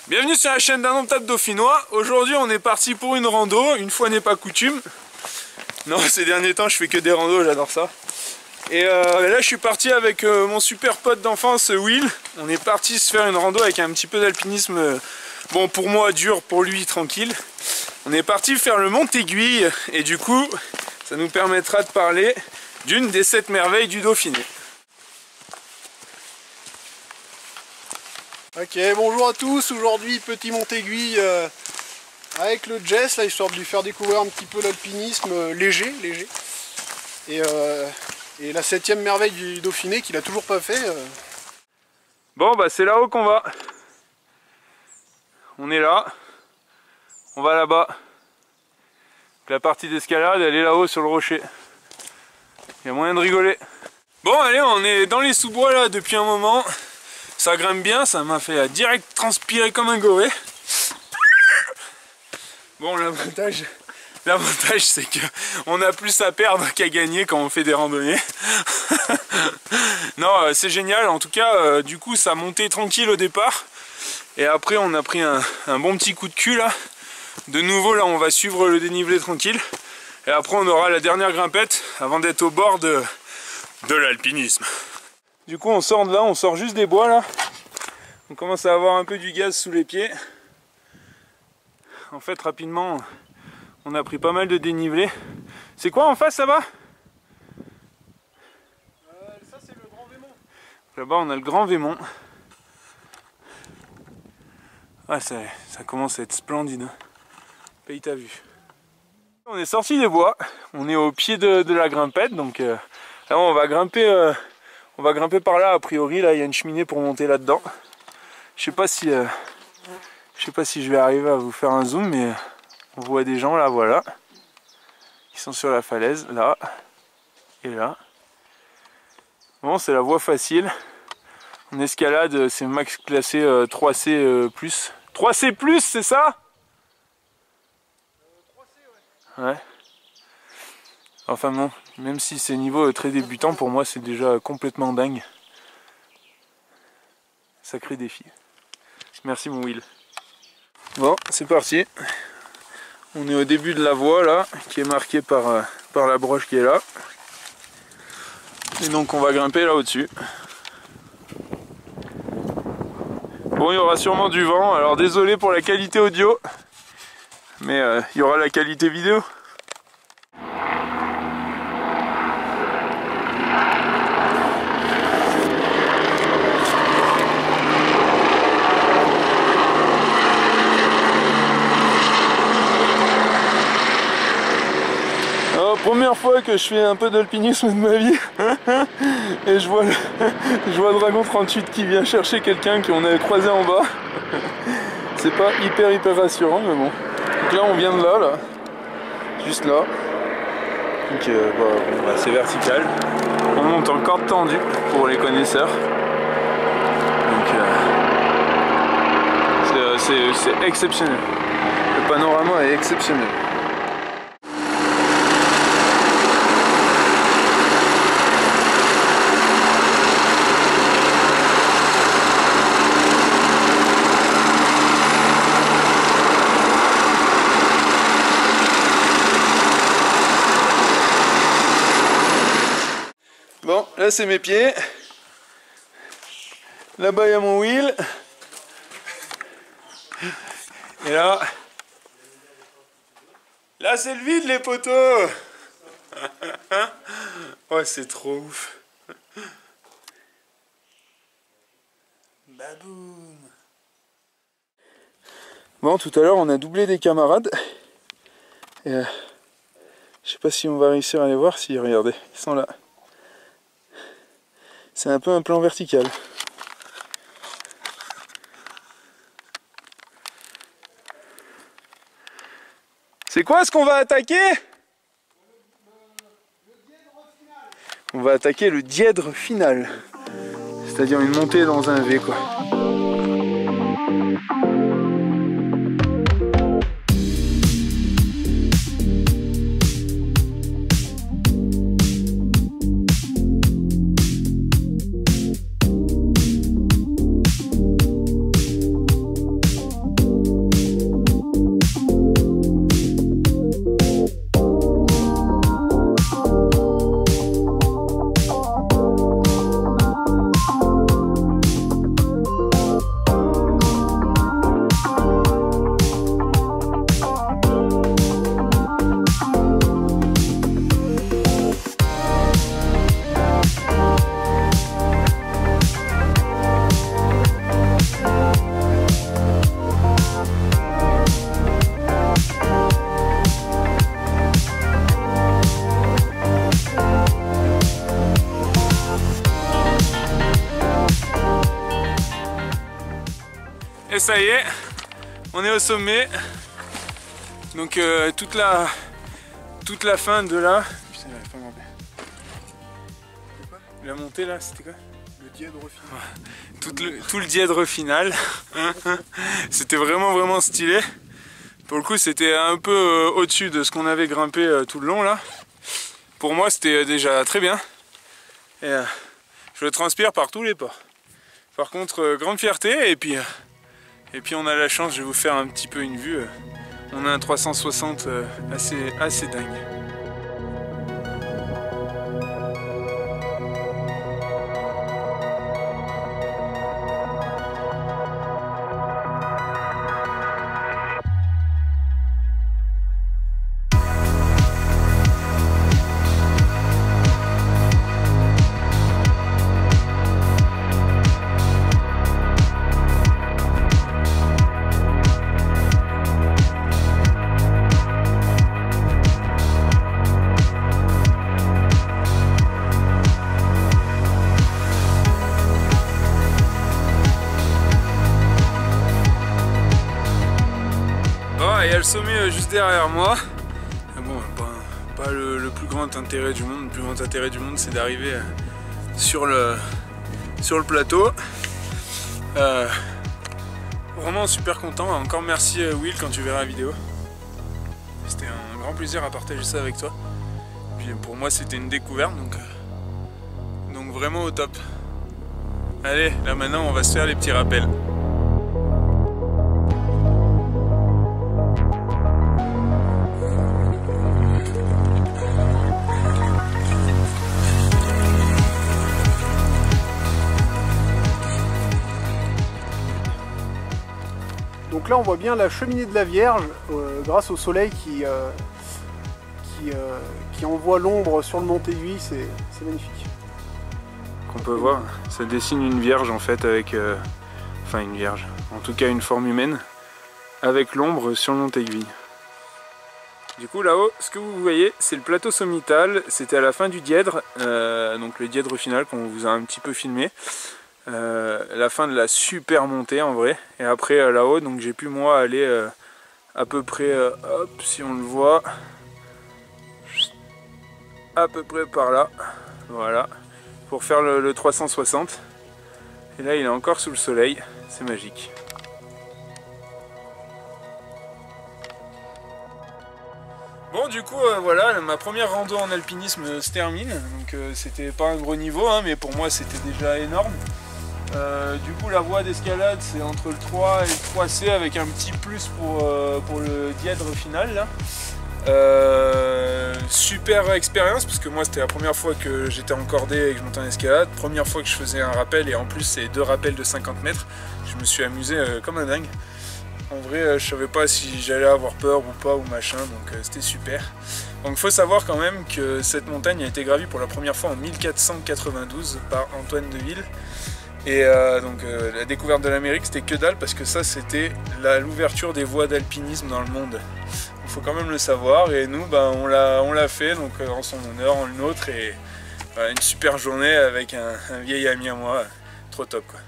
Bienvenue sur la chaîne d'Indomptable Dauphinois. Aujourd'hui on est parti pour une rando, une fois n'est pas coutume. Non, ces derniers temps je fais que des randos, j'adore ça. Et là je suis parti avec mon super pote d'enfance Will. On est parti se faire une rando avec un petit peu d'alpinisme. Bon, pour moi dur, pour lui tranquille. On est parti faire le Mont Aiguille et du coup ça nous permettra de parler d'une des 7 merveilles du Dauphiné. Ok, bonjour à tous. Aujourd'hui petit Mont Aiguille avec le Jess, là, histoire de lui faire découvrir un petit peu l'alpinisme léger. Et la 7e merveille du Dauphiné qu'il a toujours pas fait. Bon bah c'est là-haut qu'on va. On est là. On va là-bas. La partie d'escalade elle est là-haut sur le rocher. Il y a moyen de rigoler. Bon allez, on est dans les sous-bois là depuis un moment. Ça grimpe bien, ça m'a fait direct transpirer comme un goré. Bon, l'avantage c'est que on a plus à perdre qu'à gagner quand on fait des randonnées. Non, c'est génial. En tout cas, du coup, ça montait tranquille au départ. Et après, on a pris un bon petit coup de cul là. De nouveau, là, on va suivre le dénivelé tranquille. Et après, on aura la dernière grimpette avant d'être au bord de l'alpinisme. Du coup on sort de là, on sort juste des bois là. On commence à avoir un peu du gaz sous les pieds. En fait rapidement on a pris pas mal de dénivelé. C'est quoi en face là-bas? Ça c'est le Grand Vémont. Là-bas on a le Grand Vémont. Ah, ça commence à être splendide. Paye ta vue. On est sorti des bois. On est au pied de la grimpette. Donc là on va grimper. On va grimper par là, a priori, là il y a une cheminée pour monter là-dedans. Je sais pas si je vais arriver à vous faire un zoom, mais on voit des gens là, voilà. Qui sont sur la falaise, là et là. Bon, c'est la voie facile. En escalade, c'est max classé 3C+. 3C+, c'est ça? 3C, ouais. Ouais. Enfin bon, même si c'est niveau très débutant, pour moi c'est déjà complètement dingue. Sacré défi. Merci mon Will. Bon, c'est parti. On est au début de la voie là, qui est marquée par la broche qui est là. Et donc on va grimper là au-dessus. Bon, il y aura sûrement du vent, alors désolé pour la qualité audio. Mais il y aura la qualité vidéo. Première fois que je fais un peu d'alpinisme de ma vie et je vois le Dragon 38 qui vient chercher quelqu'un qu'on avait croisé en bas. C'est pas hyper rassurant mais bon. Donc là on vient de là, juste là. Donc c'est vertical. On monte en corde tendue pour les connaisseurs. Donc c'est exceptionnel. Le panorama est exceptionnel. Bon, là c'est mes pieds. Là-bas il y a mon Will. Et là c'est le vide les potos. Ouais, c'est trop ouf. Baboum. Bon, tout à l'heure on a doublé des camarades. Et je sais pas si on va réussir à les voir. Si, regardez, ils sont là. C'est un peu un plan vertical. C'est quoi ce qu'on va attaquer? On va attaquer le dièdre final. C'est-à-dire une montée dans un V quoi. ça y est, on est au sommet. Donc toute la fin de là. Putain, j'arrive pas à m'en la montée là, c'était quoi? Le dièdre final. Tout le dièdre final. C'était vraiment stylé. Pour le coup, c'était un peu au-dessus de ce qu'on avait grimpé tout le long là. Pour moi, c'était déjà très bien. Et je le transpire par tous les pores. Par contre, grande fierté. Et puis on a la chance, je vais vous faire un petit peu une vue. On a un 360 assez dingue. Il y a le sommet juste derrière moi. Bon, pas le plus grand intérêt du monde. Le plus grand intérêt du monde, c'est d'arriver sur le plateau. Vraiment super content. Encore merci Will quand tu verras la vidéo. C'était un grand plaisir à partager ça avec toi. Puis pour moi, c'était une découverte, donc vraiment au top. Allez, là maintenant, on va se faire les petits rappels. Donc là on voit bien la cheminée de la Vierge grâce au soleil qui envoie l'ombre sur le mont Aiguille, c'est magnifique. Qu'on peut voir, ça dessine une vierge en fait avec, enfin une vierge, en tout cas une forme humaine, avec l'ombre sur le mont Aiguille. Du coup là-haut, ce que vous voyez, c'est le plateau sommital, c'était à la fin du dièdre, donc le dièdre final qu'on vous a un petit peu filmé. La fin de la super montée en vrai, et après là-haut, donc j'ai pu moi aller à peu près, hop, si on le voit, à peu près par là, voilà, pour faire le 360. Et là il est encore sous le soleil, c'est magique. Bon, du coup voilà, ma première rando en alpinisme se termine, donc c'était pas un gros niveau, hein, mais pour moi c'était déjà énorme. Du coup la voie d'escalade c'est entre le 3 et le 3C avec un petit plus pour le dièdre final là. Super expérience parce que moi c'était la première fois que j'étais en cordée et que je montais en escalade, première fois que je faisais un rappel, et en plus c'est 2 rappels de 50 mètres. Je me suis amusé comme un dingue. En vrai je savais pas si j'allais avoir peur ou pas ou machin, donc c'était super. Donc il faut savoir quand même que cette montagne a été gravie pour la première fois en 1492 par Antoine de Ville. Et donc la découverte de l'Amérique c'était que dalle, parce que ça c'était l'ouverture des voies d'alpinisme dans le monde. Il faut quand même le savoir, et nous on l'a fait, donc en son honneur, en le nôtre, et une super journée avec un vieil ami à moi, trop top quoi.